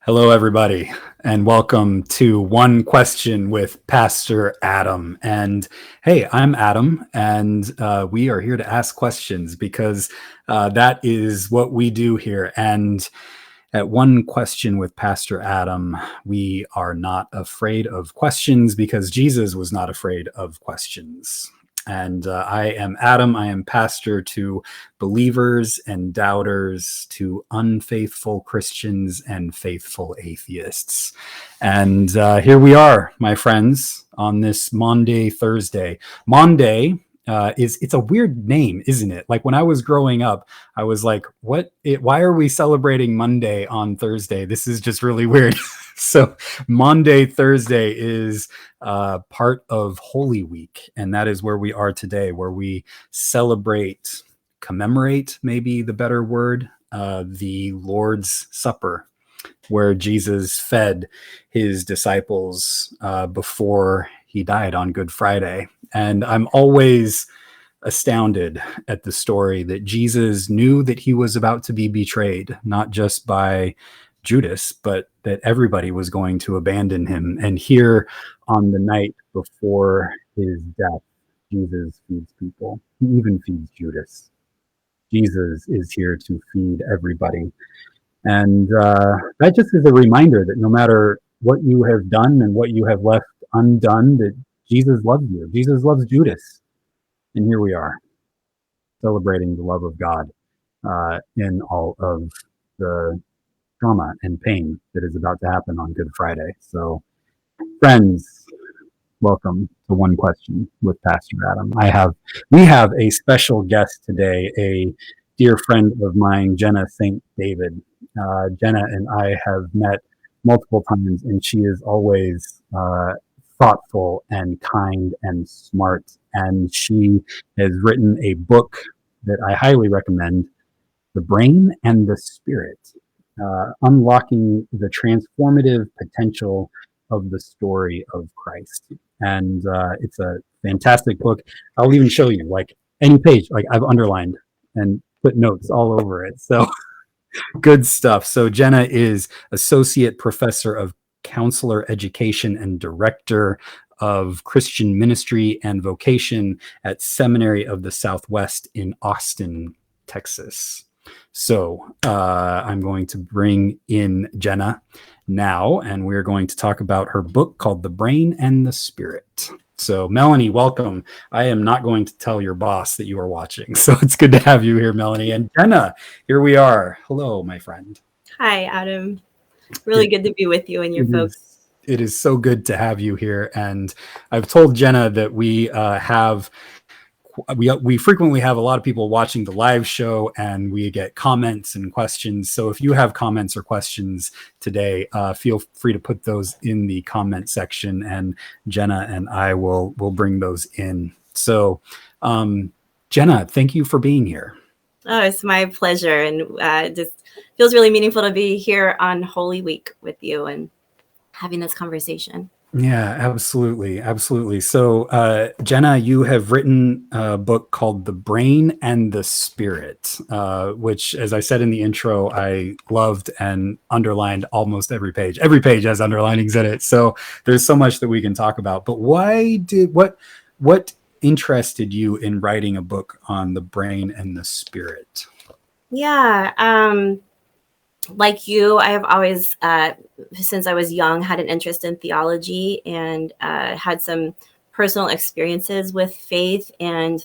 Hello, everybody, and welcome to One Question with Pastor Adam. And hey, I'm Adam, and we are here to ask questions because that is what we do here. And at One Question with Pastor Adam, we are not afraid of questions because Jesus was not afraid of questions. And I am Adam. I am pastor to believers and doubters, to unfaithful Christians and faithful atheists. And here we are, my friends, on this Maundy Thursday. Maundy it's a weird name, isn't it? Like when I was growing up, I was like, why are we celebrating Monday on Thursday? This is just really weird. So Maundy Thursday is part of Holy Week, and that is where we are today, where we commemorate, maybe the better word, the Lord's Supper, where Jesus fed his disciples before he died on Good Friday. And I'm always astounded at the story that Jesus knew that he was about to be betrayed, not just by Judas, but that everybody was going to abandon him. And here on the night before his death, Jesus feeds people. He even feeds Judas. Jesus is here to feed everybody. And that just is a reminder that no matter what you have done and what you have left undone, that Jesus loves you. Jesus loves Judas. And here we are, celebrating the love of God in all of the trauma and pain that is about to happen on Good Friday. So, friends, welcome to One Question with Pastor Adam. We have a special guest today, a dear friend of mine, Gena St. David. Gena and I have met multiple times, and she is always thoughtful and kind and smart. And she has written a book that I highly recommend, The Brain and the Spirit, Unlocking the Transformative Potential of the Story of Christ. And it's a fantastic book. I'll even show you, like, any page, like I've underlined and put notes all over it. So good stuff. So Gena is Associate Professor of Counselor Education and Director of Christian Ministry and Vocation at Seminary of the Southwest in Austin, Texas. So I'm going to bring in Gena now, and we're going to talk about her book called The Brain and the Spirit. So Melanie, welcome. I am not going to tell your boss that you are watching, so it's good to have you here, Melanie. And Gena, here we are. Hello, my friend. Hi, Adam. Really good to be with you and your folks. It is so good to have you here. And I've told Gena that we frequently have a lot of people watching the live show, and we get comments and questions. So if you have comments or questions today, feel free to put those in the comment section, and Gena and I will bring those in. So Gena, thank you for being here. Oh, it's my pleasure. And just feels really meaningful to be here on Holy Week with you and having this conversation. Yeah, absolutely. Absolutely. So, Gena, you have written a book called The Brain and the Spirit, which, as I said in the intro, I loved and underlined almost every page. Every page has underlinings in it. So there's so much that we can talk about. But what interested you in writing a book on the brain and the spirit? Yeah. Like you, I have always, since I was young, had an interest in theology and had some personal experiences with faith and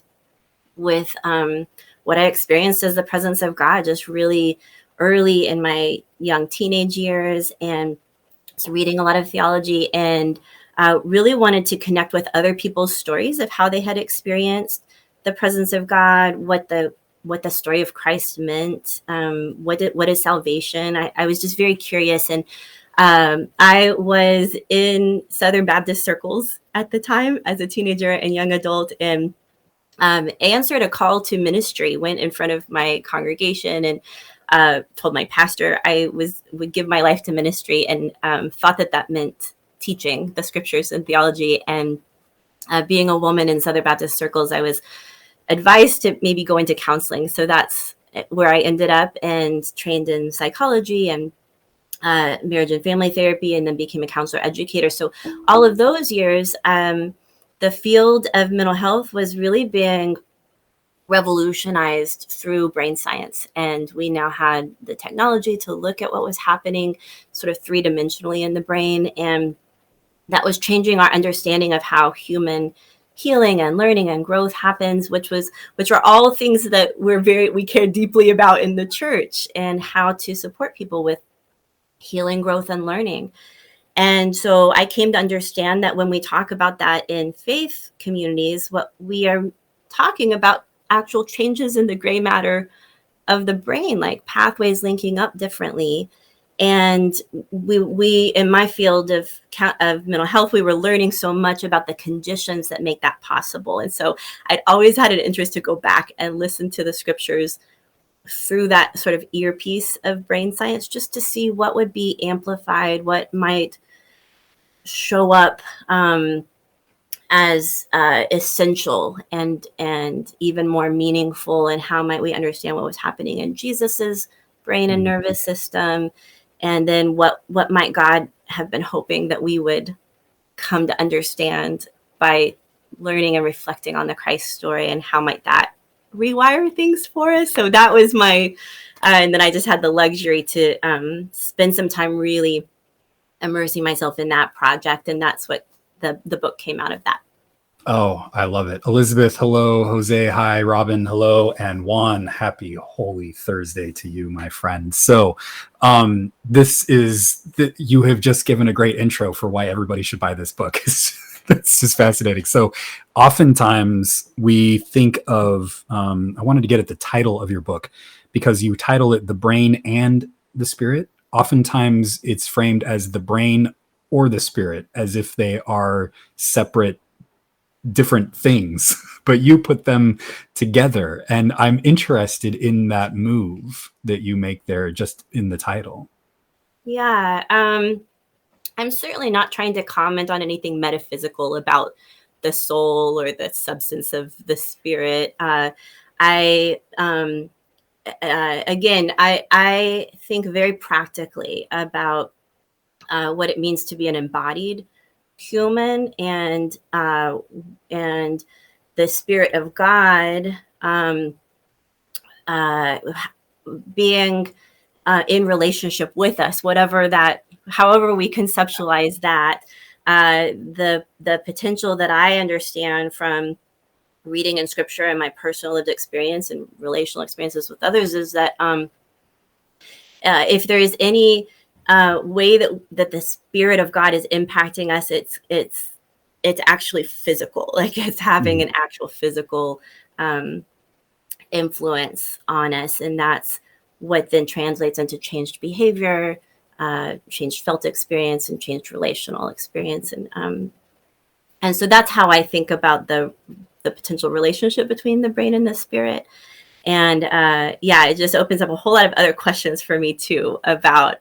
with what I experienced as the presence of God just really early in my young teenage years, and so reading a lot of theology, and really wanted to connect with other people's stories of how they had experienced the presence of God, what the story of Christ meant, what is salvation. I was just very curious, and I was in Southern Baptist circles at the time as a teenager and young adult, and answered a call to ministry, went in front of my congregation and told my pastor I would give my life to ministry, and thought that meant teaching the scriptures and theology. And being a woman in Southern Baptist circles, I was advised to maybe go into counseling. So that's where I ended up, and trained in psychology and marriage and family therapy, and then became a counselor educator. So all of those years, the field of mental health was really being revolutionized through brain science. And we now had the technology to look at what was happening sort of three-dimensionally in the brain. And that was changing our understanding of how human healing and learning and growth happens, which are all things that we care deeply about in the church, and how to support people with healing, growth, and learning. And so I came to understand that when we talk about that in faith communities, what we are talking about actual changes in the gray matter of the brain, like pathways linking up differently. And we in my field of mental health, we were learning so much about the conditions that make that possible. And so I'd always had an interest to go back and listen to the scriptures through that sort of earpiece of brain science, just to see what would be amplified, what might show up as essential and even more meaningful, and how might we understand what was happening in Jesus's brain and nervous system, and then what might God have been hoping that we would come to understand by learning and reflecting on the Christ story, and how might that rewire things for us. So that was my and then I just had the luxury to spend some time really immersing myself in that project, and that's what the book came out of that. Oh, I love it. Elizabeth, hello. Jose, hi. Robin, hello. And Juan, happy Holy Thursday to you, my friend. So you have just given a great intro for why everybody should buy this book. That's just fascinating. So oftentimes we think of, I wanted to get at the title of your book, because you title it The Brain and the Spirit. Oftentimes it's framed as the brain or the spirit, as if they are separate, different things, but you put them together. And I'm interested in that move that you make there, just in the title. Yeah. I'm certainly not trying to comment on anything metaphysical about the soul or the substance of the spirit. Again, I think very practically about what it means to be an embodied human, and the Spirit of God being in relationship with us, however we conceptualize that. The potential that I understand from reading in scripture and my personal lived experience and relational experiences with others is that if there is any way that the Spirit of God is impacting us, it's actually physical, like it's having an actual physical influence on us, and that's what then translates into changed behavior, changed felt experience, and changed relational experience. And so that's how I think about the potential relationship between the brain and the spirit. And it just opens up a whole lot of other questions for me too, about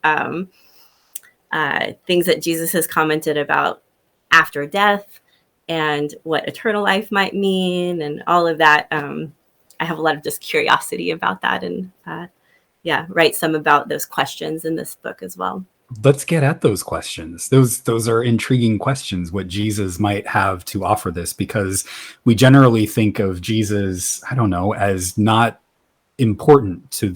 things that Jesus has commented about after death, and what eternal life might mean, and all of that. I have a lot of just curiosity about that, and write some about those questions in this book as well. Let's get at those questions. Those are intriguing questions, what Jesus might have to offer this, because we generally think of Jesus, I don't know, as not important to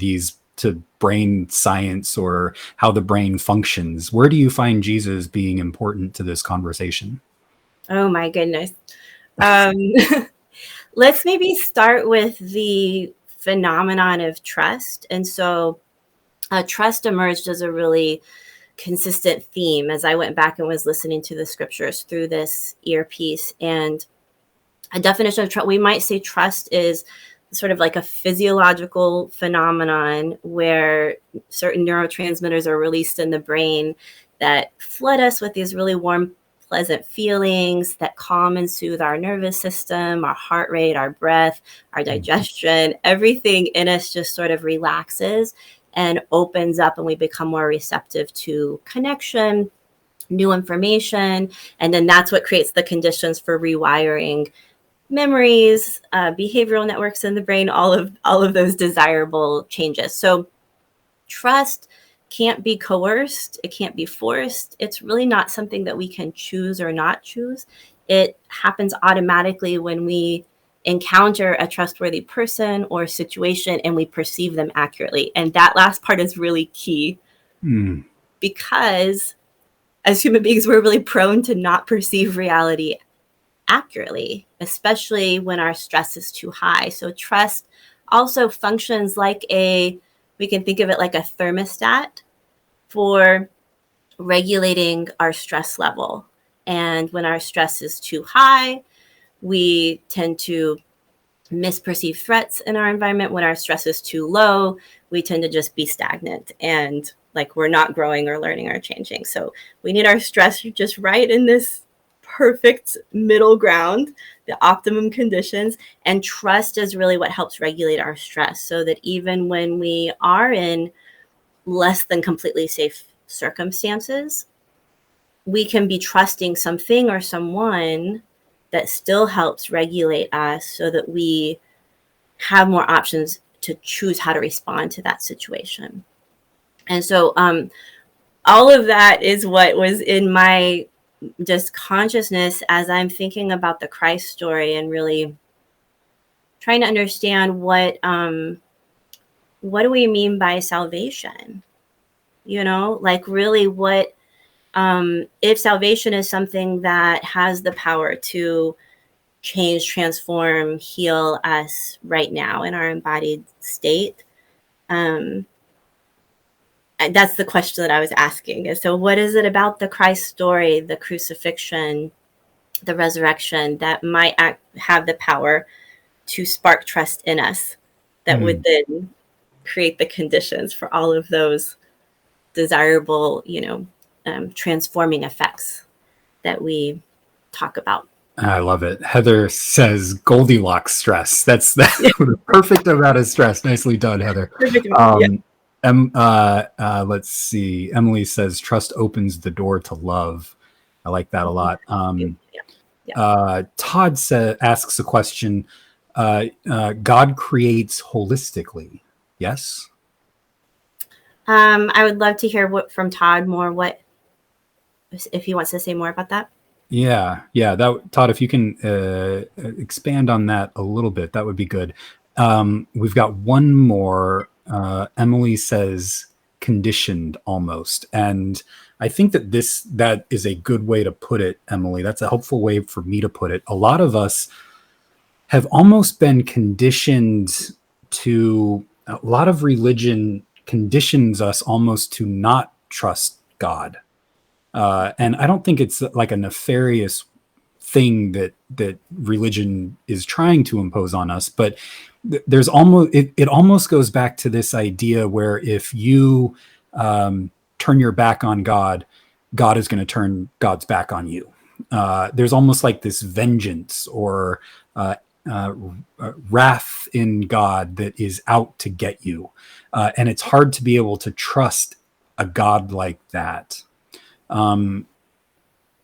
brain science or how the brain functions. Where do you find Jesus being important to this conversation? Oh my goodness. Let's maybe start with the phenomenon of trust. And so trust emerged as a really consistent theme as I went back and was listening to the scriptures through this earpiece. And a definition of trust, we might say trust is sort of like a physiological phenomenon where certain neurotransmitters are released in the brain that flood us with these really warm, pleasant feelings that calm and soothe our nervous system, our heart rate, our breath, our digestion. Everything in us just sort of relaxes and opens up, and we become more receptive to connection, new information. And then that's what creates the conditions for rewiring memories, behavioral networks in the brain, all of those desirable changes. So trust can't be coerced. It can't be forced. It's really not something that we can choose or not choose. It happens automatically when we encounter a trustworthy person or situation and we perceive them accurately. And that last part is really key because as human beings, we're really prone to not perceive reality accurately, especially when our stress is too high. So trust also functions like we can think of it like a thermostat for regulating our stress level. And when our stress is too high, we tend to misperceive threats in our environment. When our stress is too low, we tend to just be stagnant and like we're not growing or learning or changing. So we need our stress just right in this perfect middle ground, the optimum conditions. And trust is really what helps regulate our stress so that even when we are in less than completely safe circumstances, we can be trusting something or someone that still helps regulate us so that we have more options to choose how to respond to that situation. And so all of that is what was in my just consciousness as I'm thinking about the Christ story and really trying to understand what do we mean by salvation? You know, like really what if salvation is something that has the power to change, transform, heal us right now in our embodied state. And that's the question that I was asking. And so what is it about the Christ story, the crucifixion, the resurrection that might have the power to spark trust in us that would then create the conditions for all of those desirable, transforming effects that we talk about. I love it. Heather says Goldilocks stress. That's the perfect amount of stress. Nicely done, Heather. Let's see. Emily says trust opens the door to love. I like that a lot. Todd asks a question. God creates holistically. Yes. I would love to hear from Todd more. What if he wants to say more about that? Yeah. Todd, if you can expand on that a little bit, that would be good. We've got one more. Emily says conditioned almost, and I think that is a good way to put it, Emily. That's a helpful way for me to put it. A lot of us have almost been conditioned to. A lot of religion conditions us almost to not trust God. And I don't think it's like a nefarious thing that religion is trying to impose on us, but there's almost it almost goes back to this idea where if you turn your back on God, God is going to turn God's back on you. There's almost like this vengeance or wrath in God that is out to get you, and it's hard to be able to trust a God like that.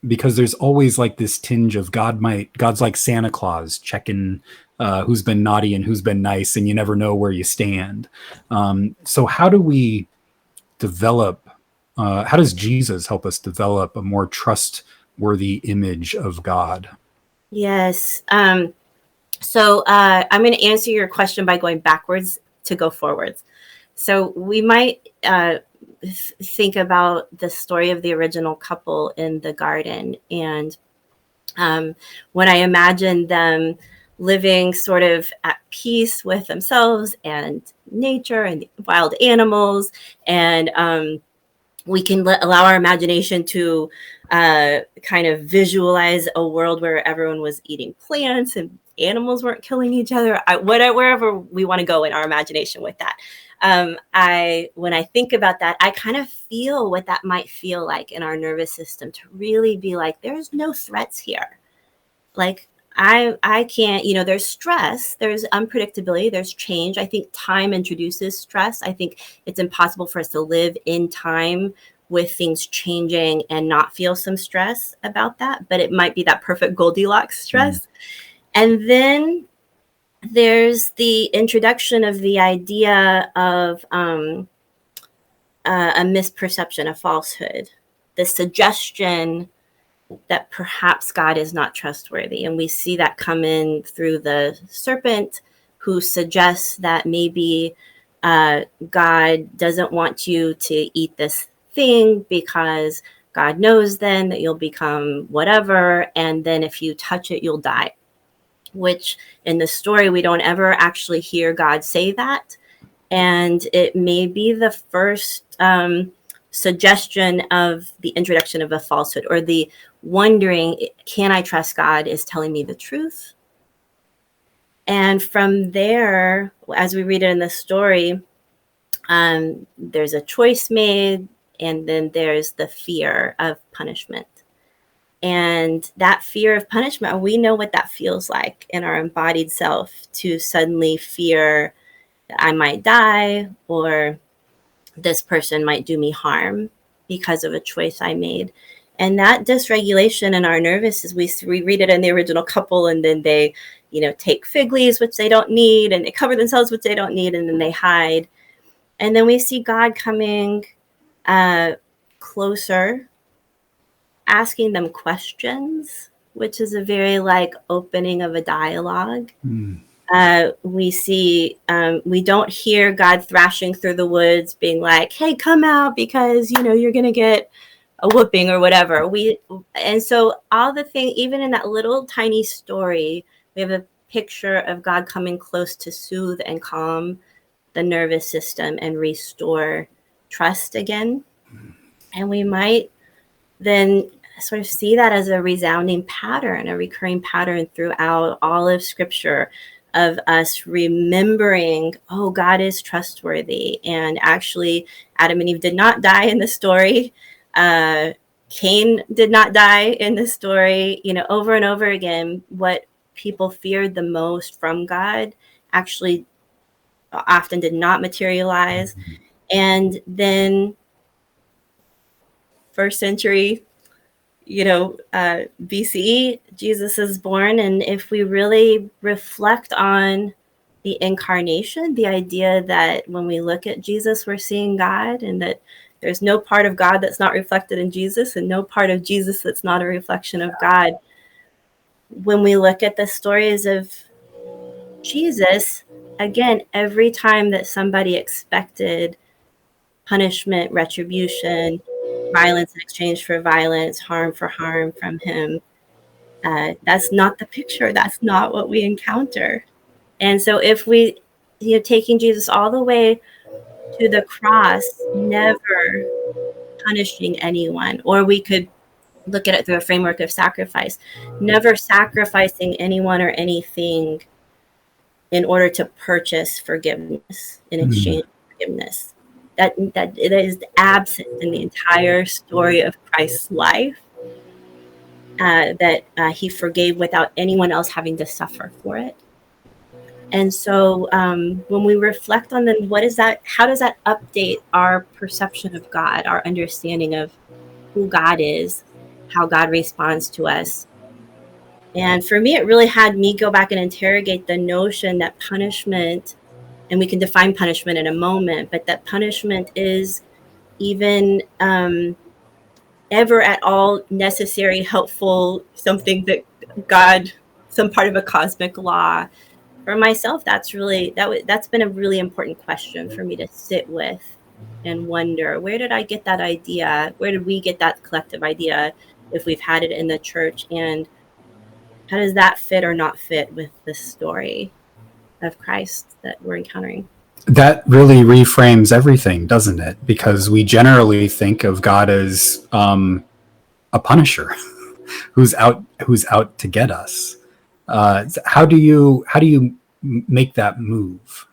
Because there's always like this tinge of God's like Santa Claus checking who's been naughty and who's been nice, and you never know where you stand. So how do we develop, how does Jesus help us develop a more trustworthy image of God? Yes. So I'm going to answer your question by going backwards to go forwards. So we might think about the story of the original couple in the garden. And when I imagine them living sort of at peace with themselves and nature and wild animals, and we can allow our imagination to kind of visualize a world where everyone was eating plants and animals weren't killing each other, wherever we want to go in our imagination with that. When I think about that, I kind of feel what that might feel like in our nervous system to really be like, there's no threats here. Like I can't, there's stress, there's unpredictability, there's change. I think time introduces stress. I think it's impossible for us to live in time with things changing and not feel some stress about that, but it might be that perfect Goldilocks stress. And then there's the introduction of the idea of a misperception, a falsehood, the suggestion that perhaps God is not trustworthy. And we see that come in through the serpent, who suggests that maybe God doesn't want you to eat this thing because God knows then that you'll become whatever. And then if you touch it, you'll die. Which in the story, we don't ever actually hear God say that. And it may be the first suggestion of the introduction of a falsehood, or the wondering, can I trust God is telling me the truth? And from there, as we read it in the story, there's a choice made, and then there's the fear of punishment. And that fear of punishment, we know what that feels like in our embodied self, to suddenly fear that I might die, or this person might do me harm because of a choice I made. And that dysregulation in our nervous, as we read it in the original couple, and then they, take fig leaves, which they don't need, and they cover themselves, which they don't need, and then they hide. And then we see God coming closer, asking them questions, which is a very opening of a dialogue. We see, we don't hear God thrashing through the woods being like, hey, come out because, you're going to get a whooping or whatever. And so all the thing, even in that little tiny story, we have a picture of God coming close to soothe and calm the nervous system and restore trust again. And we might then sort of see that as a resounding pattern, a recurring pattern throughout all of Scripture, of us remembering, oh, God is trustworthy. And actually, Adam and Eve did not die in the story. Cain did not die in the story. Over and over again, what people feared the most from God actually often did not materialize. And then first century, BCE, Jesus is born. And if we really reflect on the incarnation, the idea that when we look at Jesus, we're seeing God, and that there's no part of God that's not reflected in Jesus, and no part of Jesus that's not a reflection of God. When we look at the stories of Jesus, again, every time that somebody expected punishment, retribution, violence in exchange for violence, harm for harm from him, that's not the picture. That's not what we encounter. And so if we, taking Jesus all the way to the cross, never punishing anyone, or we could look at it through a framework of sacrifice, never sacrificing anyone or anything in order to purchase forgiveness in exchange for forgiveness. That is absent in the entire story of Christ's life. That he forgave without anyone else having to suffer for it. And so when we reflect on them, what is that? How does that update our perception of God, our understanding of who God is, how God responds to us? And for me, it really had me go back and interrogate the notion that punishment, and we can define punishment in a moment, but that punishment is even ever at all necessary, helpful, something that God, some part of a cosmic law. For myself, that's been a really important question for me to sit with and wonder, where did I get that idea? Where did we get that collective idea, if we've had it in the church? And how does that fit or not fit with the story of Christ that we're encountering? That really reframes everything, doesn't it? Because we generally think of God as a punisher who's out to get us. How do you make that move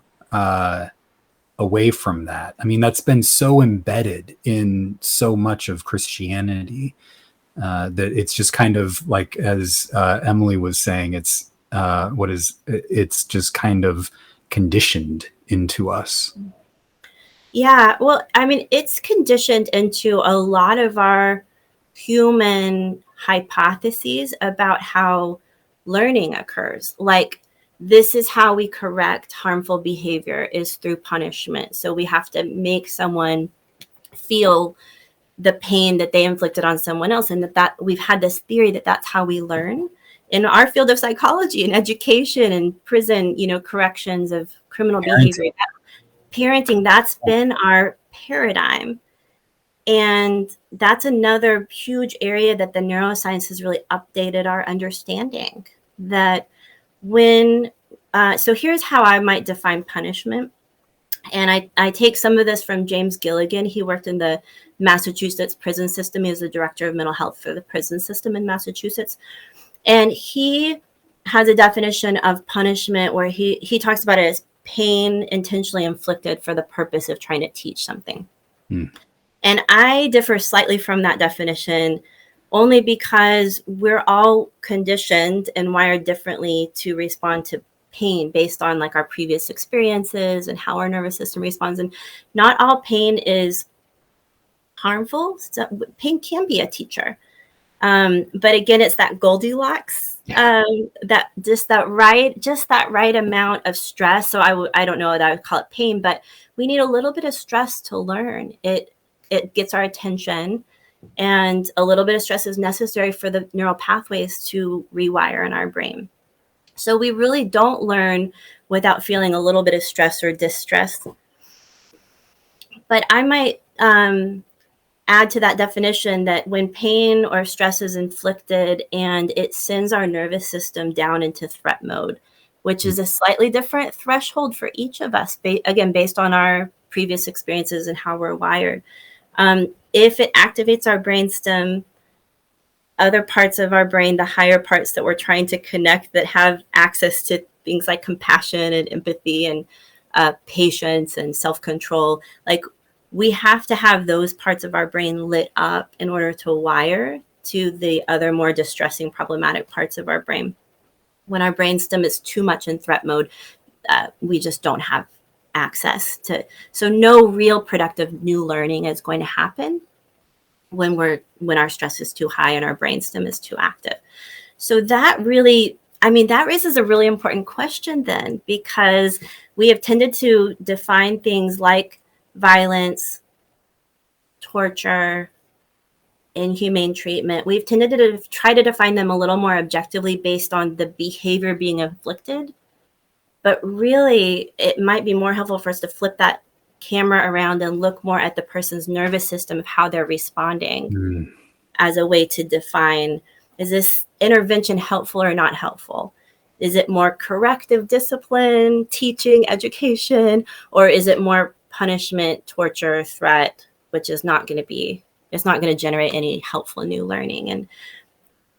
away from that? I mean, that's been so embedded in so much of Christianity that it's just kind of like, as Emily was saying, it's just kind of conditioned into us. Yeah, well, I mean, it's conditioned into a lot of our human hypotheses about how learning occurs. Like, this is how we correct harmful behavior, is through punishment. So we have to make someone feel the pain that they inflicted on someone else, and that we've had this theory that that's how we learn. In our field of psychology and education and prison, corrections of criminal behavior, parenting, that's been our paradigm. And that's another huge area that the neuroscience has really updated our understanding. That so here's how I might define punishment. And I take some of this from James Gilligan. He worked in the Massachusetts prison system. He was the director of mental health for the prison system in Massachusetts. And he has a definition of punishment where he talks about it as pain intentionally inflicted for the purpose of trying to teach something. And I differ slightly from that definition only because we're all conditioned and wired differently to respond to pain based on like our previous experiences and how our nervous system responds. And not all pain is harmful. So pain can be a teacher. But again, it's that Goldilocks, that right amount of stress. So I don't know that I would call it pain, but we need a little bit of stress to learn. It gets our attention, and a little bit of stress is necessary for the neural pathways to rewire in our brain. So we really don't learn without feeling a little bit of stress or distress. But I might add to that definition that when pain or stress is inflicted and it sends our nervous system down into threat mode, which is a slightly different threshold for each of us, again, based on our previous experiences and how we're wired. If it activates our brainstem, other parts of our brain, the higher parts that we're trying to connect that have access to things like compassion and empathy and patience and self-control, like we have to have those parts of our brain lit up in order to wire to the other more distressing, problematic parts of our brain. When our brainstem is too much in threat mode, we just don't have access to. So no real productive new learning is going to happen when our stress is too high and our brainstem is too active. So that raises a really important question then, because we have tended to define things like violence, torture, inhumane treatment. We've tended to try to define them a little more objectively based on the behavior being inflicted. But really, it might be more helpful for us to flip that camera around and look more at the person's nervous system of how they're responding as a way to define, is this intervention helpful or not helpful? Is it more corrective discipline, teaching, education, or is it more punishment, torture, threat, which is not going to generate any helpful new learning? And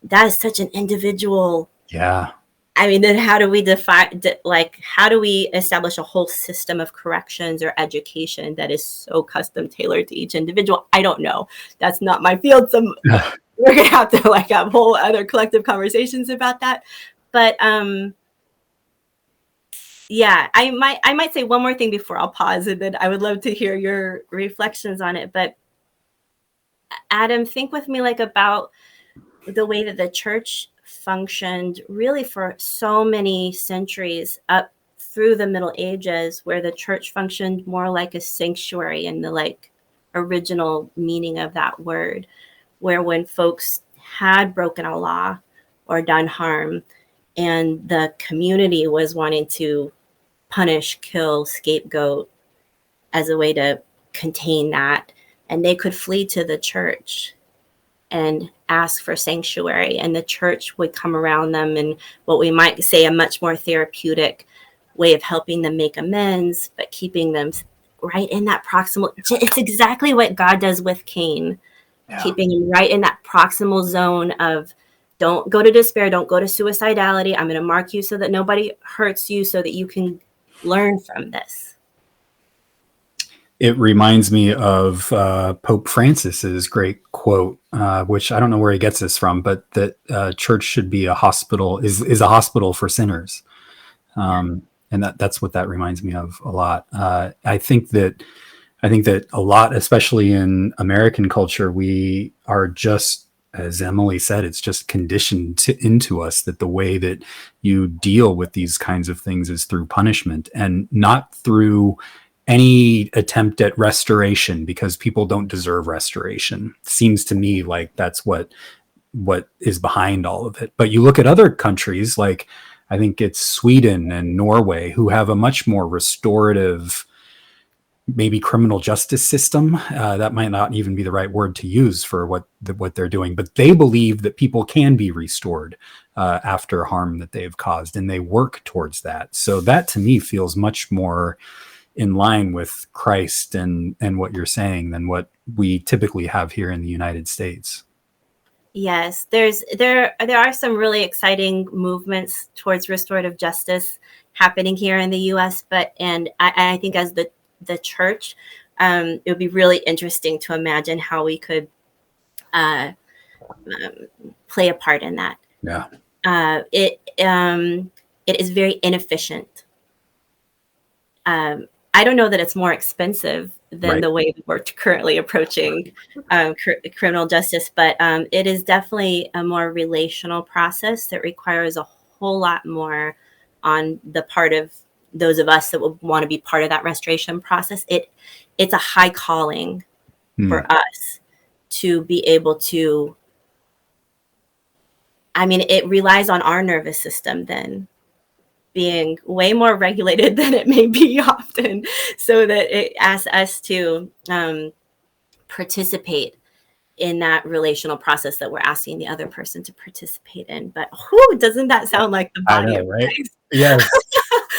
that is such an individual. Yeah. Then how do we how do we establish a whole system of corrections or education that is so custom tailored to each individual? I don't know. That's not my field. So we're going to have to have whole other collective conversations about that. But yeah, I might say one more thing before I'll pause, and then I would love to hear your reflections on it. But Adam, think with me about the way that the church functioned really for so many centuries up through the Middle Ages, where the church functioned more like a sanctuary in the original meaning of that word, where when folks had broken a law or done harm and the community was wanting to punish, kill, scapegoat as a way to contain that, and they could flee to the church and ask for sanctuary, and the church would come around them in what we might say a much more therapeutic way of helping them make amends, but keeping them right in that proximal. It's exactly what God does with Cain, keeping him right in that proximal zone of don't go to despair, don't go to suicidality. I'm going to mark you so that nobody hurts you, so that you can learn from this. It reminds me of Pope Francis's great quote, which I don't know where he gets this from, but that church should be a hospital, is a hospital for sinners. And that's what that reminds me of a lot. I think that a lot, especially in American culture, we are just, as Emily said, it's just conditioned into us that the way that you deal with these kinds of things is through punishment, and not through any attempt at restoration because people don't deserve restoration. Seems to me like that's what is behind all of it. But you look at other countries like I think it's Sweden and Norway who have a much more restorative, maybe criminal justice system. That might not even be the right word to use for what they're doing, but they believe that people can be restored after harm that they've caused, and they work towards that. So that to me feels much more in line with Christ and what you're saying than what we typically have here in the United States. Yes, there are some really exciting movements towards restorative justice happening here in the U.S. And I think as the church, it would be really interesting to imagine how we could uh, play a part in that. Yeah. It is very inefficient. I don't know that it's more expensive than Right. the way we're currently approaching criminal justice, but it is definitely a more relational process that requires a whole lot more on the part of those of us that would want to be part of that restoration process. It's a high calling Hmm. for us to be able to. I mean, it relies on our nervous system then being way more regulated than it may be often, so that it asks us to participate in that relational process that we're asking the other person to participate in. But whew, doesn't that sound like the I body know, of right? Christ? Yes.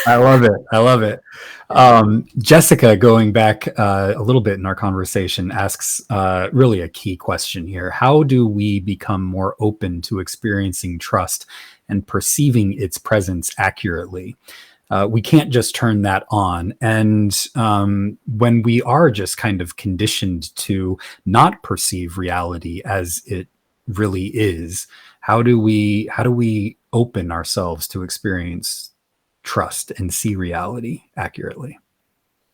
I love it. I love it. Jessica, going back a little bit in our conversation, asks really a key question here. How do we become more open to experiencing trust and perceiving its presence accurately? We can't just turn that on. And when we are just kind of conditioned to not perceive reality as it really is, how do we open ourselves to experience trust and see reality accurately?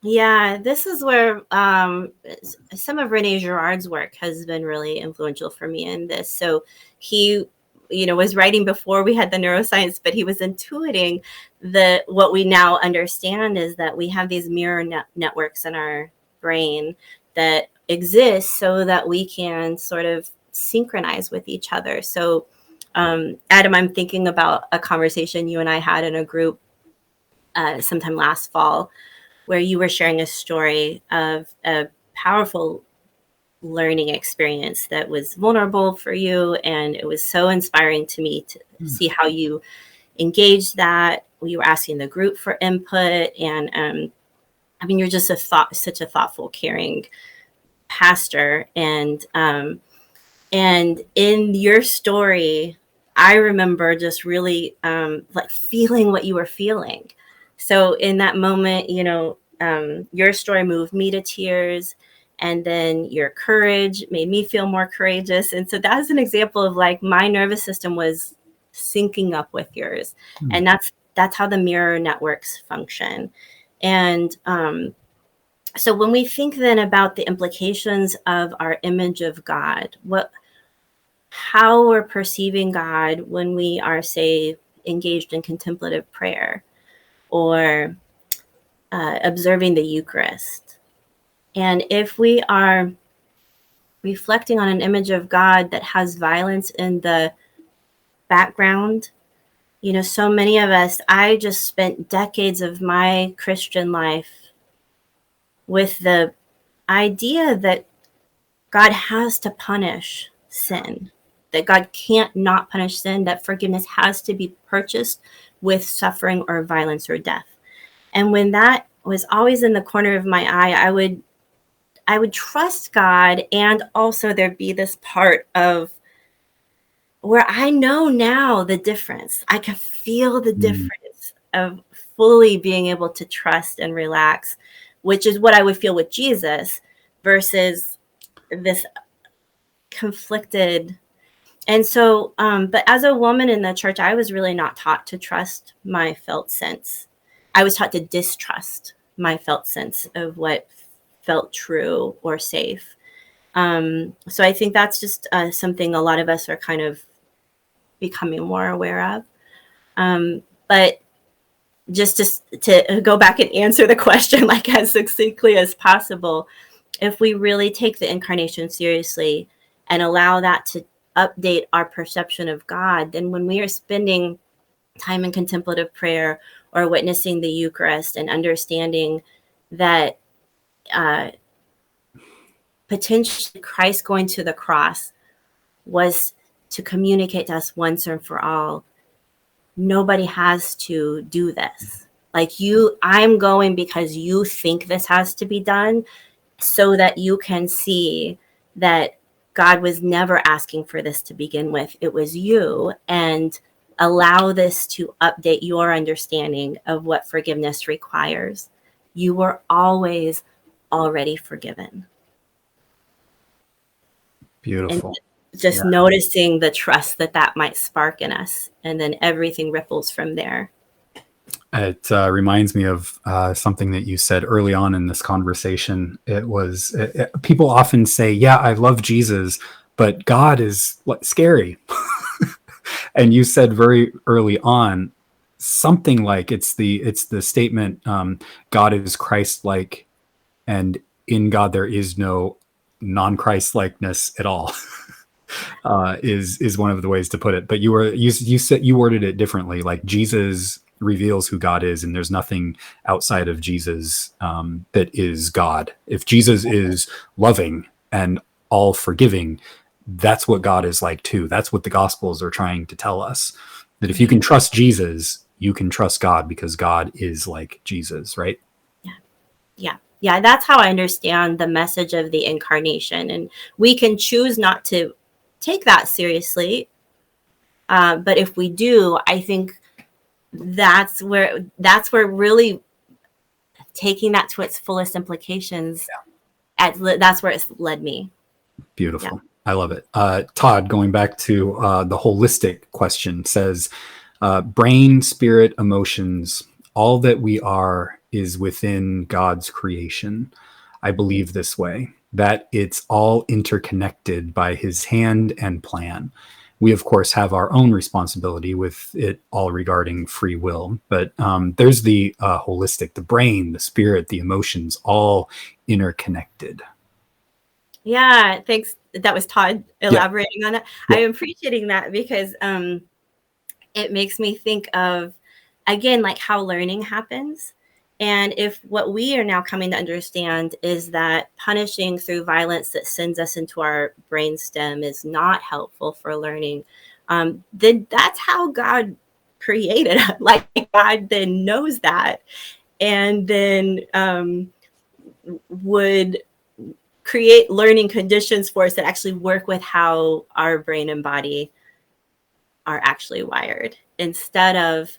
Yeah, this is where some of Rene Girard's work has been really influential for me in this. So he, was writing before we had the neuroscience, but he was intuiting that what we now understand is that we have these mirror networks in our brain that exist so that we can sort of synchronize with each other. So, Adam, I'm thinking about a conversation you and I had in a group sometime last fall where you were sharing a story of a powerful learning experience that was vulnerable for you. And it was so inspiring to me to see how you engaged that. You were asking the group for input. And I mean, you're just such a thoughtful, caring pastor. And in your story, I remember just really like feeling what you were feeling. So in that moment, your story moved me to tears, and then your courage made me feel more courageous. And so that's an example of like my nervous system was syncing up with yours, Hmm. and that's how the mirror networks function. And so when we think then about the implications of our image of God, how we're perceiving God when we are, say, engaged in contemplative prayer or observing the Eucharist. And if we are reflecting on an image of God that has violence in the background, so many of us, I just spent decades of my Christian life with the idea that God has to punish sin, that God can't not punish sin, that forgiveness has to be purchased with suffering or violence or death. And when that was always in the corner of my eye, I would trust God, and also there'd be this part of where I know now the difference. I can feel the Hmm. difference of fully being able to trust and relax, which is what I would feel with Jesus versus this conflicted. And so, but as a woman in the church, I was really not taught to trust my felt sense. I was taught to distrust my felt sense of what felt true or safe. So I think that's just something a lot of us are kind of becoming more aware of. But just to go back and answer the question like as succinctly as possible, if we really take the incarnation seriously and allow that to update our perception of God, then when we are spending time in contemplative prayer or witnessing the Eucharist and understanding that potentially Christ going to the cross was to communicate to us once and for all, nobody has to do this. Like I'm going because you think this has to be done, so that you can see that God was never asking for this to begin with. It was you, and allow this to update your understanding of what forgiveness requires. You were always already forgiven. Beautiful. And just noticing the trust that might spark in us, and then everything ripples from there. It reminds me of something that you said early on in this conversation. It was people often say, "Yeah, I love Jesus, but God is scary." And you said very early on something like it's the statement, God is Christ-like, and in God there is no non-Christ-likeness at all. Is one of the ways to put it. But you said, you worded it differently, like Jesus reveals who God is, and there's nothing outside of Jesus that is God. If Jesus is loving and all forgiving, that's what God is like too. That's what the Gospels are trying to tell us, that if you can trust Jesus, you can trust God, because God is like Jesus, right? Yeah, that's how I understand the message of the incarnation. And we can choose not to take that seriously, but if we do, I think that's where really taking that to its fullest implications, that's where it's led me. Beautiful. Yeah. I love it. Todd, going back to the holistic question, says, brain, spirit, emotions, all that we are is within God's creation. I believe this way, that it's all interconnected by his hand and plan. We, of course, have our own responsibility with it all regarding free will. But there's the holistic, the brain, the spirit, the emotions, all interconnected. Yeah, thanks. That was Todd elaborating on it. Yeah. I'm appreciating that, because it makes me think of, again, like how learning happens. And if what we are now coming to understand is that punishing through violence that sends us into our brainstem is not helpful for learning, then that's how God created us. Like God then knows that, and then would create learning conditions for us that actually work with how our brain and body are actually wired. Instead of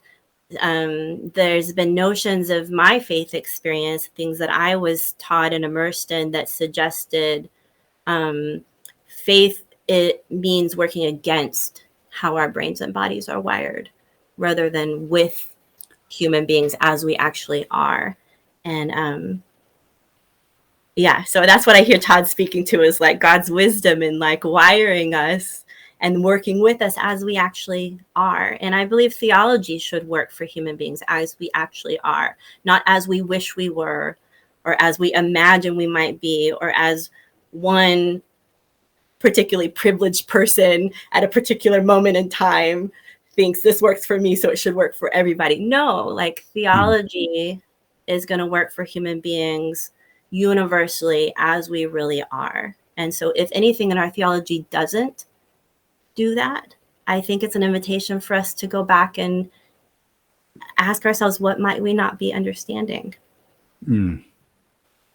there's been notions of my faith experience, things that I was taught and immersed in, that suggested faith, it means working against how our brains and bodies are wired, rather than with human beings as we actually are. And yeah, so that's what I hear Todd speaking to, is like God's wisdom in like wiring us and working with us as we actually are. And I believe theology should work for human beings as we actually are, not as we wish we were, or as we imagine we might be, or as one particularly privileged person at a particular moment in time thinks this works for me, so it should work for everybody. No, like theology is going to work for human beings universally as we really are. And so if anything in our theology doesn't do that, I think it's an invitation for us to go back and ask ourselves, what might we not be understanding?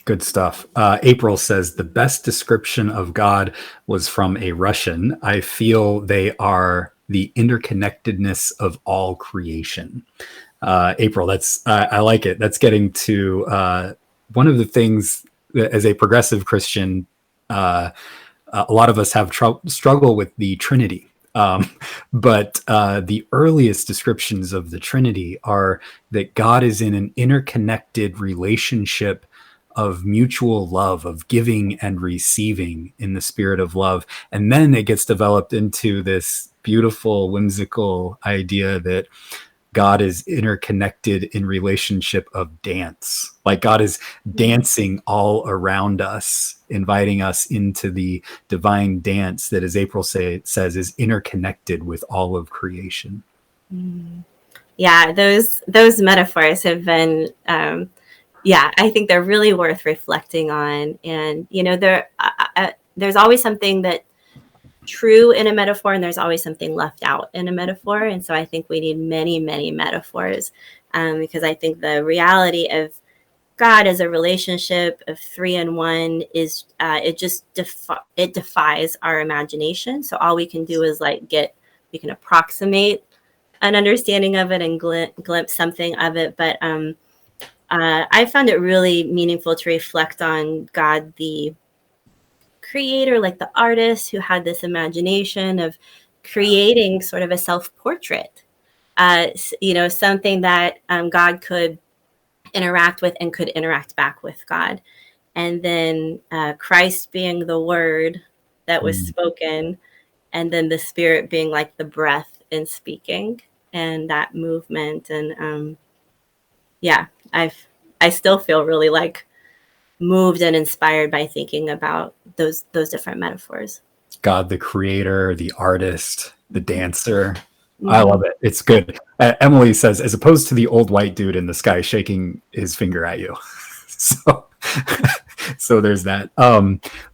Good stuff. April says, the best description of God was from a Russian. I feel they are the interconnectedness of all creation. April, that's I like it. That's getting to one of the things that, as a progressive Christian, a lot of us have struggle with the Trinity. But the earliest descriptions of the Trinity are that God is in an interconnected relationship of mutual love, of giving and receiving in the spirit of love. And then it gets developed into this beautiful, whimsical idea that God is interconnected in relationship of dance. Like God is dancing all around us, inviting us into the divine dance that, as April says, is interconnected with all of creation. Yeah, those metaphors have been, yeah, I think they're really worth reflecting on. And there's always something that true in a metaphor, and there's always something left out in a metaphor. And so I think we need many, many metaphors, because I think the reality of God as a relationship of three in one is it defies our imagination. So all we can do is we can approximate an understanding of it and glimpse something of it. But I found it really meaningful to reflect on God, the creator, like the artist who had this imagination of creating sort of a self-portrait, something that God could interact with and could interact back with God. And then Christ being the word that was spoken, and then the Spirit being like the breath in speaking, and that movement. And yeah, I still feel really like moved and inspired by thinking about those different metaphors. God, the creator, the artist, the dancer. Mm-hmm. I love it. It's good. Emily says, as opposed to the old white dude in the sky shaking his finger at you. So, so there's that.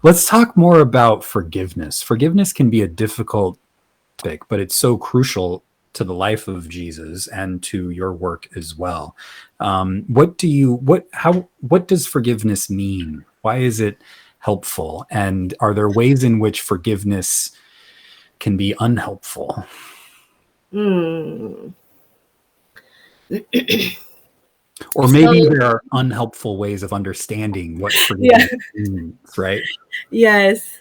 Let's talk more about forgiveness. Forgiveness can be a difficult topic, but it's so crucial to the life of Jesus and to your work as well. What does forgiveness mean? Why is it helpful? And are there ways in which forgiveness can be unhelpful? Or maybe there are unhelpful ways of understanding what forgiveness means, right? Yes.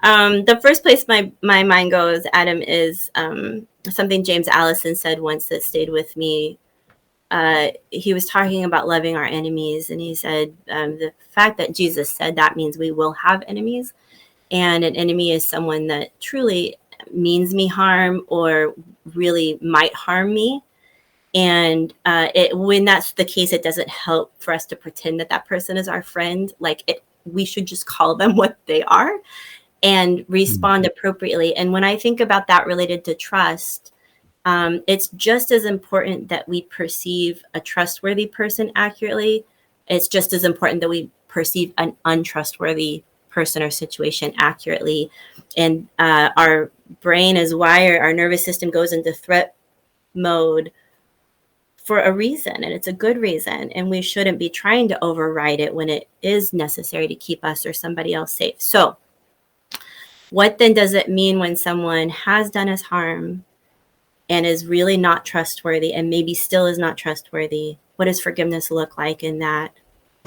The first place my mind goes, Adam, is something James Allison said once that stayed with me. He was talking about loving our enemies, and he said the fact that Jesus said that means we will have enemies, and an enemy is someone that truly means me harm or really might harm me. And when that's the case, it doesn't help for us to pretend that person is our friend. We should just call them what they are and respond appropriately. And when I think about that related to trust, it's just as important that we perceive a trustworthy person accurately. It's just as important that we perceive an untrustworthy person or situation accurately. And our brain is wired, our nervous system goes into threat mode for a reason, and it's a good reason. And we shouldn't be trying to override it when it is necessary to keep us or somebody else safe. So what then does it mean when someone has done us harm and is really not trustworthy, and maybe still is not trustworthy? What does forgiveness look like in that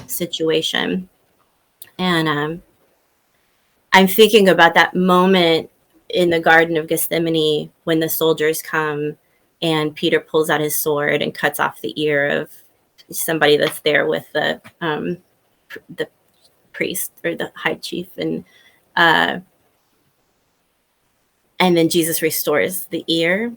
situation? And I'm thinking about that moment in the Garden of Gethsemane when the soldiers come and Peter pulls out his sword and cuts off the ear of somebody that's there with the priest or the high chief, and then Jesus restores the ear.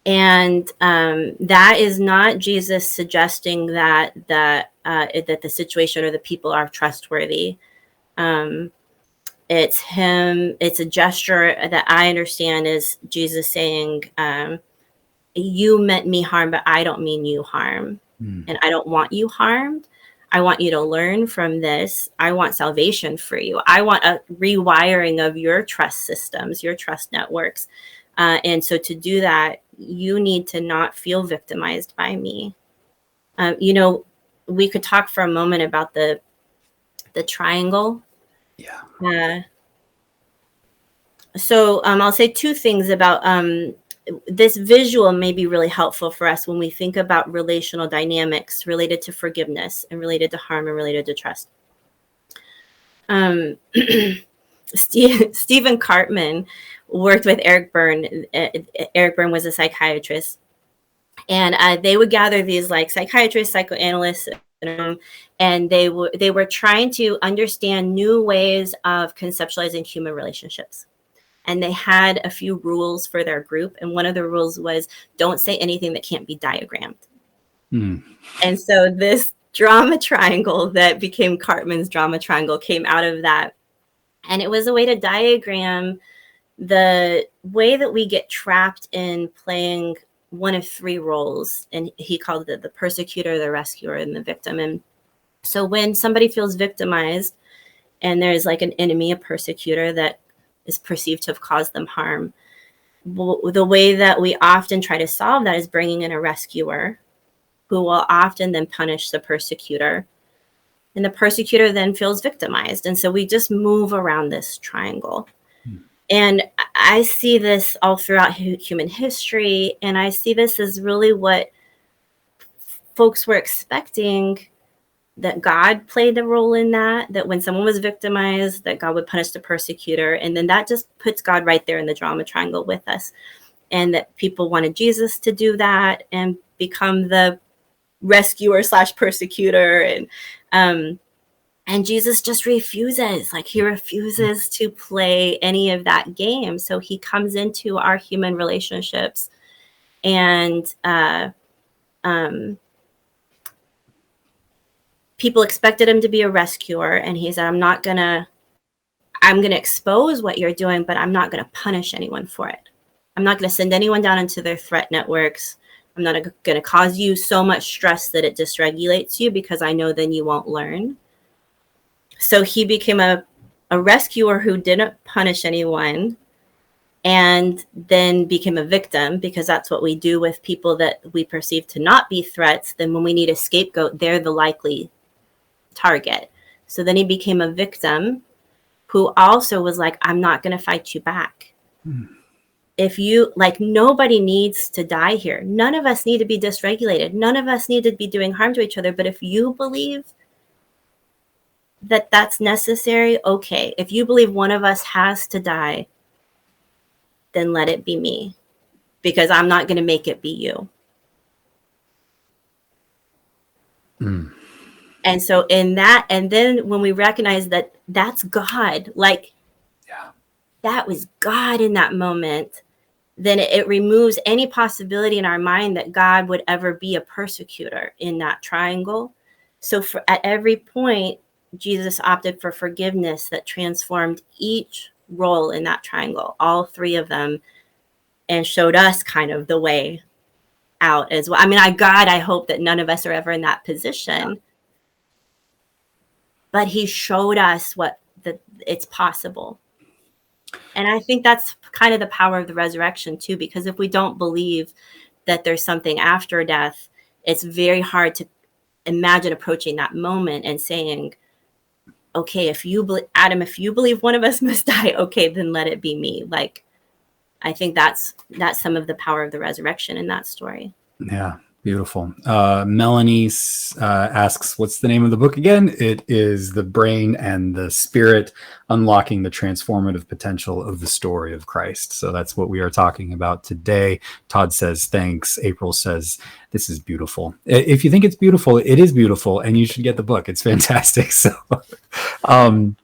And that is not Jesus suggesting that the situation or the people are trustworthy. It's a gesture that I understand is Jesus saying, you meant me harm, but I don't mean you harm. And I don't want you harmed. I want you to learn from this. I want salvation for you. I want a rewiring of your trust systems, your trust networks. And so to do that, you need to not feel victimized by me. We could talk for a moment about the triangle. Yeah. So I'll say two things about this visual may be really helpful for us when we think about relational dynamics related to forgiveness and related to harm and related to trust. Stephen Cartman worked with Eric Berne. Eric Berne was a psychiatrist, and they would gather these psychiatrists, psychoanalysts, and they were trying to understand new ways of conceptualizing human relationships. and they had a few rules for their group. And one of the rules was don't say anything that can't be diagrammed. And so this drama triangle that became Cartman's drama triangle came out of that. And it was a way to diagram the way that we get trapped in playing one of three roles. And he called it the persecutor, the rescuer, and the victim. And so when somebody feels victimized and there's like an enemy, a persecutor that is perceived to have caused them harm, the way that we often try to solve that is bringing in a rescuer who will often then punish the persecutor. And the persecutor then feels victimized. And so we just move around this triangle. And I see this all throughout human history. And I see this as really what folks were expecting, that God played a role in that when someone was victimized, that God would punish the persecutor. And then that just puts God right there in the drama triangle with us. And that people wanted Jesus to do that and become the rescuer / persecutor. And Jesus just refuses, like he refuses to play any of that game. So he comes into our human relationships and people expected him to be a rescuer. And he said, I'm going to expose what you're doing, but I'm not going to punish anyone for it. I'm not going to send anyone down into their threat networks. I'm not going to cause you so much stress that it dysregulates you, because I know then you won't learn. So he became a rescuer who didn't punish anyone, and then became a victim, because that's what we do with people that we perceive to not be threats. Then when we need a scapegoat, they're the likely target. So then he became a victim who also was like, I'm not going to fight you back. If you, like, nobody needs to die here. None of us need to be dysregulated. None of us need to be doing harm to each other. But if you believe that that's necessary, okay. If you believe one of us has to die, then let it be me, because I'm not going to make it be you. And so in that, and then when we recognize that that's God, like, that was God in that moment, then it removes any possibility in our mind that God would ever be a persecutor in that triangle. So at every point, Jesus opted for forgiveness that transformed each role in that triangle, all three of them, and showed us kind of the way out as well. I mean, I hope that none of us are ever in that position, but he showed us that it's possible. And I think that's kind of the power of the resurrection too, because if we don't believe that there's something after death, it's very hard to imagine approaching that moment and saying, okay, Adam, if you believe one of us must die, okay, then let it be me. Like, I think that's some of the power of the resurrection in that story. Yeah, beautiful. Melanie asks, what's the name of the book again? It is The Brain and the Spirit, Unlocking the Transformative Potential of the Story of Christ. So that's what we are talking about today. Todd says, thanks. April says, this is beautiful. If you think it's beautiful, it is beautiful, and you should get the book. It's fantastic. So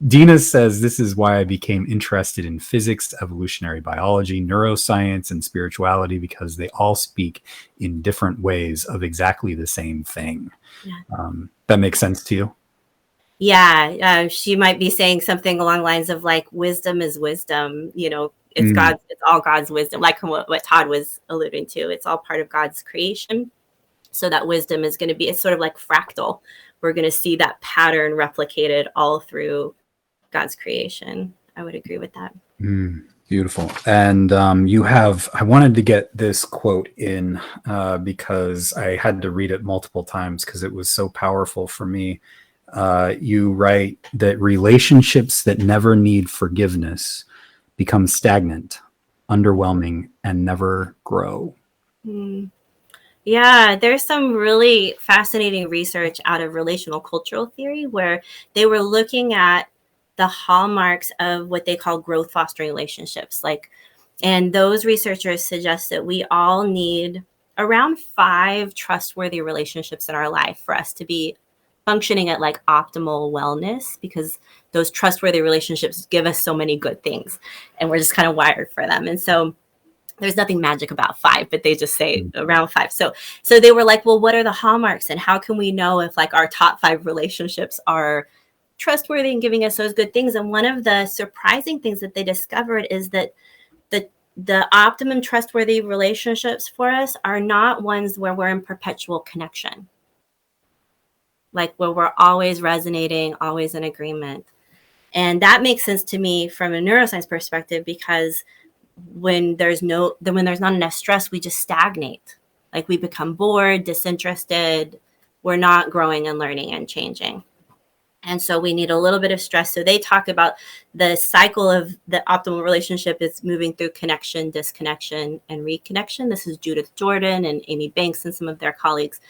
Gena says, this is why I became interested in physics, evolutionary biology, neuroscience, and spirituality, because they all speak in different ways of exactly the same thing. Yeah. That makes sense to you? Yeah, she might be saying something along the lines of like, wisdom is wisdom. You know, it's God's, it's all God's wisdom. Like what Todd was alluding to, it's all part of God's creation. So that wisdom is going to be, it's sort of like fractal. We're going to see that pattern replicated all through God's creation. I would agree with that. Beautiful. And I wanted to get this quote in because I had to read it multiple times because it was so powerful for me. You write that relationships that never need forgiveness become stagnant, underwhelming, and never grow. Yeah, there's some really fascinating research out of relational cultural theory where they were looking at the hallmarks of what they call growth fostering relationships. And those researchers suggest that we all need around 5 trustworthy relationships in our life for us to be functioning at like optimal wellness, because those trustworthy relationships give us so many good things and we're just kind of wired for them. And so there's nothing magic about 5, but they just say around 5. So they were like, well, what are the hallmarks and how can we know if like our top 5 relationships are trustworthy and giving us those good things? And one of the surprising things that they discovered is that the optimum trustworthy relationships for us are not ones where we're in perpetual connection, like where we're always resonating, always in agreement. And that makes sense to me from a neuroscience perspective, because when there's not enough stress, we just stagnate. Like we become bored, disinterested. We're not growing and learning and changing. And so we need a little bit of stress. So they talk about the cycle of the optimal relationship is moving through connection, disconnection, and reconnection. This is Judith Jordan and Amy Banks and some of their colleagues.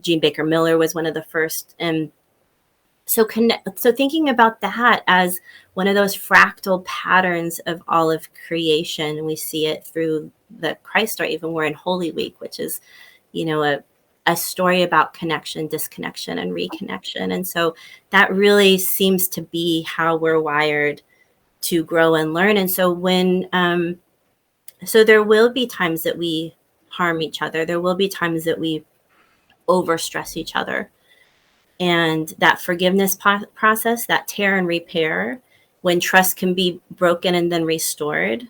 Jean Baker Miller was one of the first. And so thinking about that as one of those fractal patterns of all of creation, we see it through the Christ story. Even we're in Holy Week, which is, a story about connection, disconnection, and reconnection. And so that really seems to be how we're wired to grow and learn. And so so there will be times that we harm each other. There will be times that we overstress each other. And that forgiveness process, that tear and repair, when trust can be broken and then restored,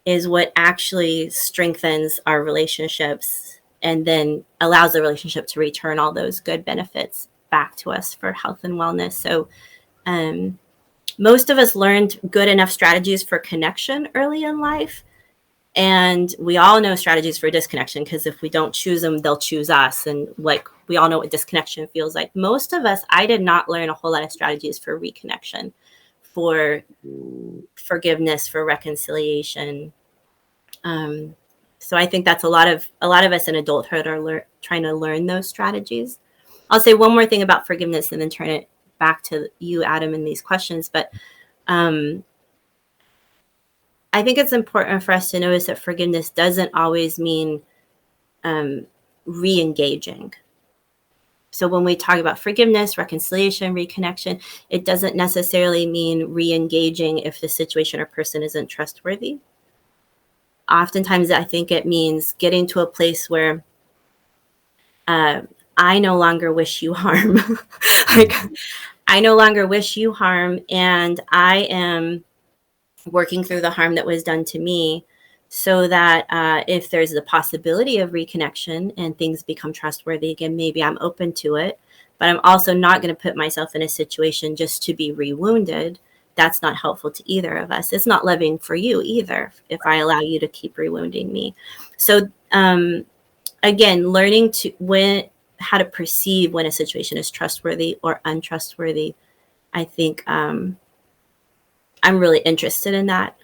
is what actually strengthens our relationships and then allows the relationship to return all those good benefits back to us for health and wellness. So most of us learned good enough strategies for connection early in life. And we all know strategies for disconnection, because if we don't choose them, they'll choose us. And like, we all know what disconnection feels like. Most of us, I did not learn a whole lot of strategies for reconnection, for forgiveness, for reconciliation. So I think that's a lot of us in adulthood are trying to learn those strategies. I'll say one more thing about forgiveness and then turn it back to you, Adam, in these questions. But I think it's important for us to notice that forgiveness doesn't always mean re-engaging. So when we talk about forgiveness, reconciliation, reconnection, it doesn't necessarily mean re-engaging if the situation or person isn't trustworthy. Oftentimes, I think it means getting to a place where I no longer wish you harm. Like, I no longer wish you harm, and I am working through the harm that was done to me, so that if there's the possibility of reconnection and things become trustworthy again, maybe I'm open to it. But I'm also not going to put myself in a situation just to be re-wounded. That's not helpful to either of us. It's not loving for you either if I allow you to keep re-wounding me. So again, learning how to perceive when a situation is trustworthy or untrustworthy. I think I'm really interested in that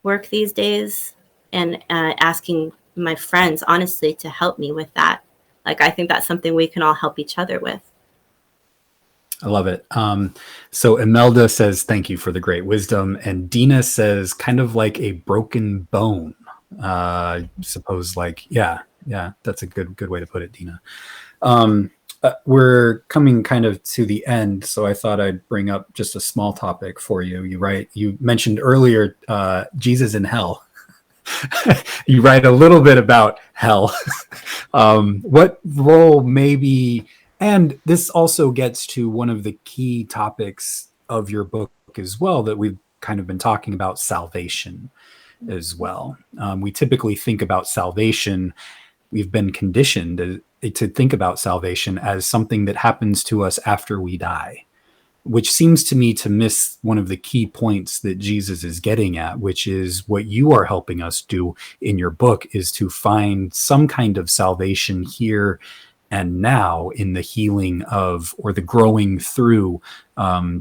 work these days, and asking my friends, honestly, to help me with that. Like, I think that's something we can all help each other with. I love it. So Imelda says, thank you for the great wisdom. And Dina says, kind of like a broken bone. Suppose like, yeah, that's a good way to put it, Dina. We're coming kind of to the end, so I thought I'd bring up just a small topic for you. You mentioned earlier Jesus in hell. You write a little bit about hell. What role maybe, and this also gets to one of the key topics of your book as well that we've kind of been talking about, salvation as well. We typically think about salvation. We've been conditioned to think about salvation as something that happens to us after we die, which seems to me to miss one of the key points that Jesus is getting at, which is what you are helping us do in your book is to find some kind of salvation here and now in the healing of, or the growing through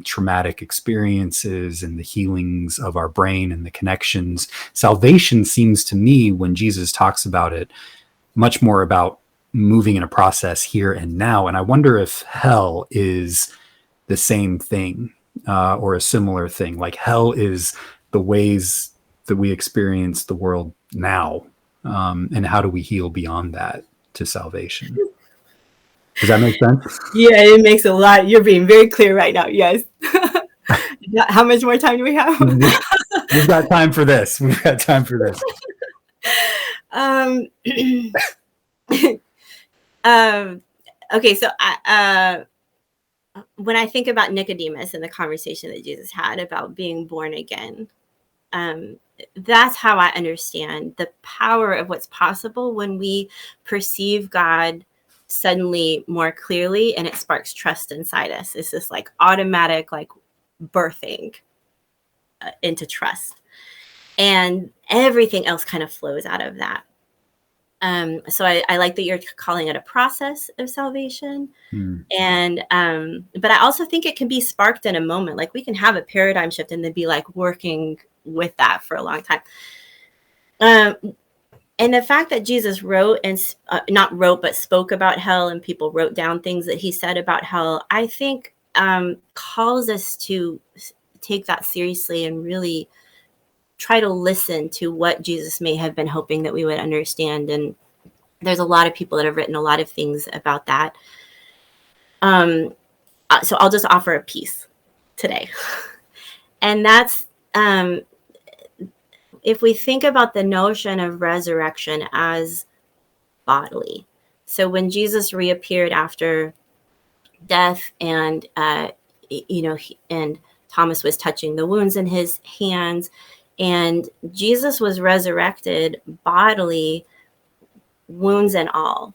traumatic experiences and the healings of our brain and the connections. Salvation seems to me, when Jesus talks about it, much more about moving in a process here and now. And I wonder if hell is the same thing or a similar thing. Like, hell is the ways that we experience the world now. And how do we heal beyond that to salvation? Does that make sense? Yeah, it makes a lot. You're being very clear right now. Yes. How much more time do we have? We've got time for this. We've got time for this. um, okay, so when I think about Nicodemus and the conversation that Jesus had about being born again, that's how I understand the power of what's possible when we perceive God suddenly more clearly, and it sparks trust inside us. It's this like automatic like birthing into trust, and everything else kind of flows out of that. So I like that you're calling it a process of salvation. And but I also think it can be sparked in a moment. Like we can have a paradigm shift and then be like working with that for a long time. And the fact that Jesus wrote and not wrote, but spoke about hell, and people wrote down things that he said about hell, I think calls us to take that seriously and really try to listen to what Jesus may have been hoping that we would understand. And there's a lot of people that have written a lot of things about that. So I'll just offer a piece today. And that's if we think about the notion of resurrection as bodily. So when Jesus reappeared after death, and and Thomas was touching the wounds in his hands, and Jesus was resurrected bodily, wounds and all.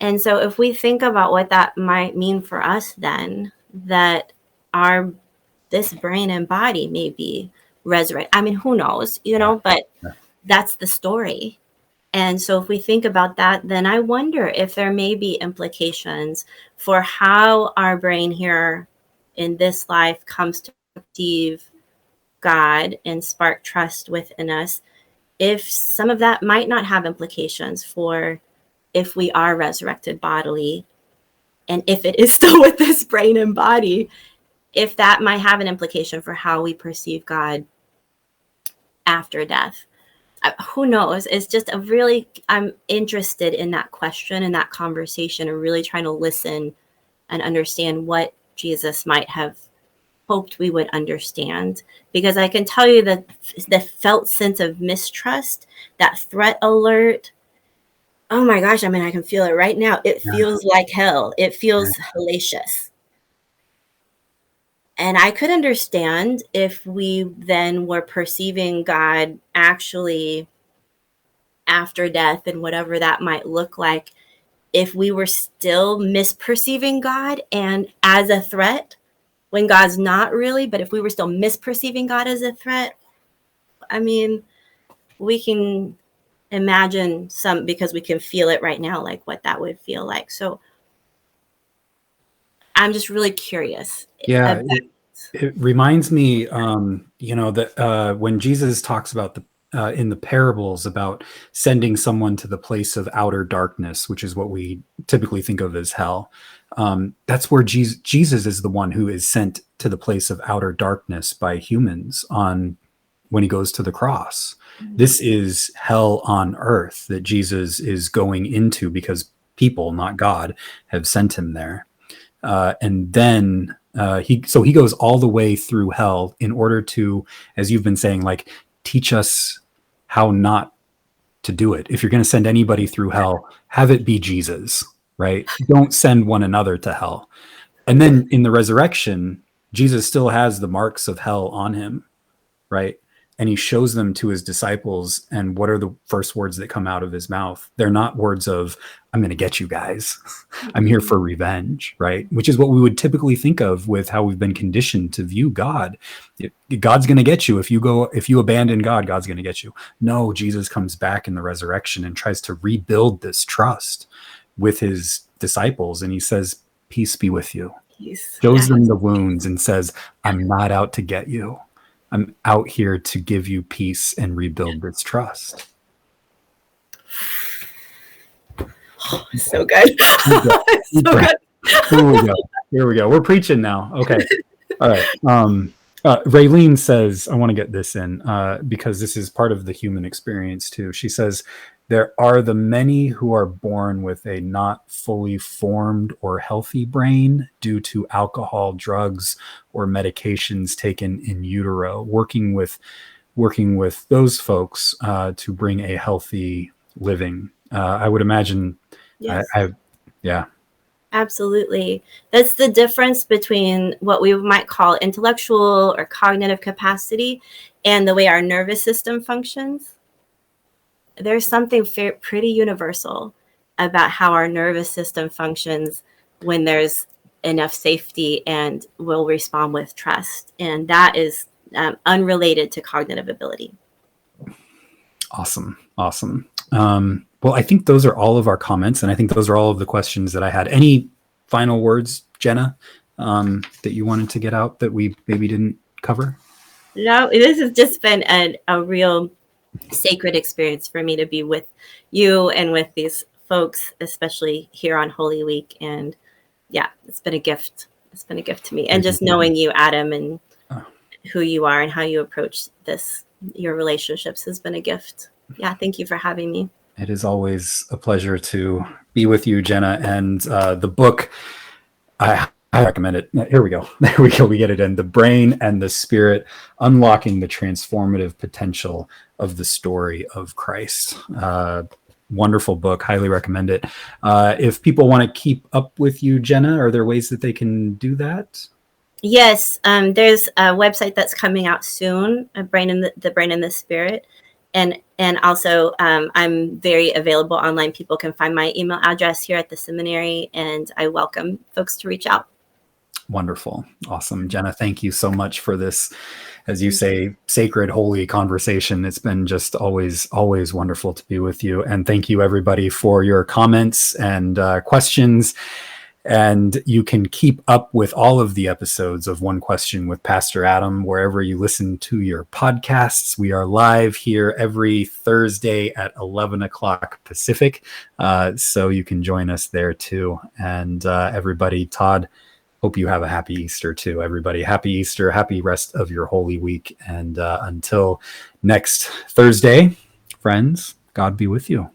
And so if we think about what that might mean for us, then that this brain and body may be resurrected. I mean, who knows, but that's the story. And so if we think about that, then I wonder if there may be implications for how our brain here in this life comes to perceive God and spark trust within us, if some of that might not have implications for if we are resurrected bodily, and if it is still with this brain and body, if that might have an implication for how we perceive God after death. Who knows? It's just I'm interested in that question and that conversation, and really trying to listen and understand what Jesus might have hoped we would understand. Because I can tell you that the felt sense of mistrust, that threat alert, oh my gosh, I mean, I can feel it right now. It feels like hell. It feels hellacious. And I could understand if we then were perceiving God actually after death, and whatever that might look like, if we were still misperceiving God and as a threat when God's not really, but if we were still misperceiving God as a threat, I mean, we can imagine some, because we can feel it right now, like what that would feel like. So I'm just really curious. Yeah, it reminds me, that when Jesus talks about in the parables about sending someone to the place of outer darkness, which is what we typically think of as hell, that's where Jesus is the one who is sent to the place of outer darkness by humans when he goes to the cross. This is hell on earth that Jesus is going into because people, not God, have sent him there. And then he goes all the way through hell in order to, as you've been saying, like, teach us how not to do it. If you're going to send anybody through hell, have it be Jesus, right? Don't send one another to hell. And then in the resurrection, Jesus still has the marks of hell on him, right? And he shows them to his disciples. And what are the first words that come out of his mouth? They're not words of, I'm going to get you guys. I'm here for revenge, right? Which is what we would typically think of with how we've been conditioned to view God. God's going to get you. If you abandon God, God's going to get you. No, Jesus comes back in the resurrection and tries to rebuild this trust with his disciples. And he says, peace be with you. Shows them the wounds and says, I'm not out to get you. I'm out here to give you peace and rebuild this trust. Oh, so good. So good. Here we go. We're preaching now. Okay. All right. Raylene says, I want to get this in because this is part of the human experience too. She says, there are the many who are born with a not fully formed or healthy brain due to alcohol, drugs, or medications taken in utero. Working with those folks to bring a healthy living. I would imagine. Yes. Yeah. Absolutely. That's the difference between what we might call intellectual or cognitive capacity and the way our nervous system functions. There's something pretty universal about how our nervous system functions when there's enough safety and will respond with trust. And that is unrelated to cognitive ability. Awesome. Well, I think those are all of our comments, and I think those are all of the questions that I had. Any final words, Gena, that you wanted to get out that we maybe didn't cover? No, this has just been a real sacred experience for me to be with you and with these folks, especially here on Holy Week. And yeah, it's been a gift. It's been a gift to me. And just knowing you, Adam, and who you are and how you approach this, your relationships has been a gift. Yeah, thank you for having me. It is always a pleasure to be with you, Gena. And the book, I recommend it. Here we go. There we go. We get it in. The Brain and the Spirit, Unlocking the Transformative Potential of the Story of Christ. Wonderful book. Highly recommend it. If people want to keep up with you, Gena, are there ways that they can do that? Yes, there's a website that's coming out soon, the Brain and the Spirit. And also, I'm very available online. People can find my email address here at the seminary, and I welcome folks to reach out. Wonderful. Awesome. Gena, thank you so much for this, as you say, sacred, holy conversation. It's been just always wonderful to be with you. And thank you, everybody, for your comments and questions. And you can keep up with all of the episodes of One Question with Pastor Adam wherever you listen to your podcasts. We are live here every Thursday at 11 o'clock Pacific. So you can join us there too. And everybody, Todd, hope you have a happy Easter too, everybody. Happy Easter, happy rest of your Holy Week. And until next Thursday, friends, God be with you.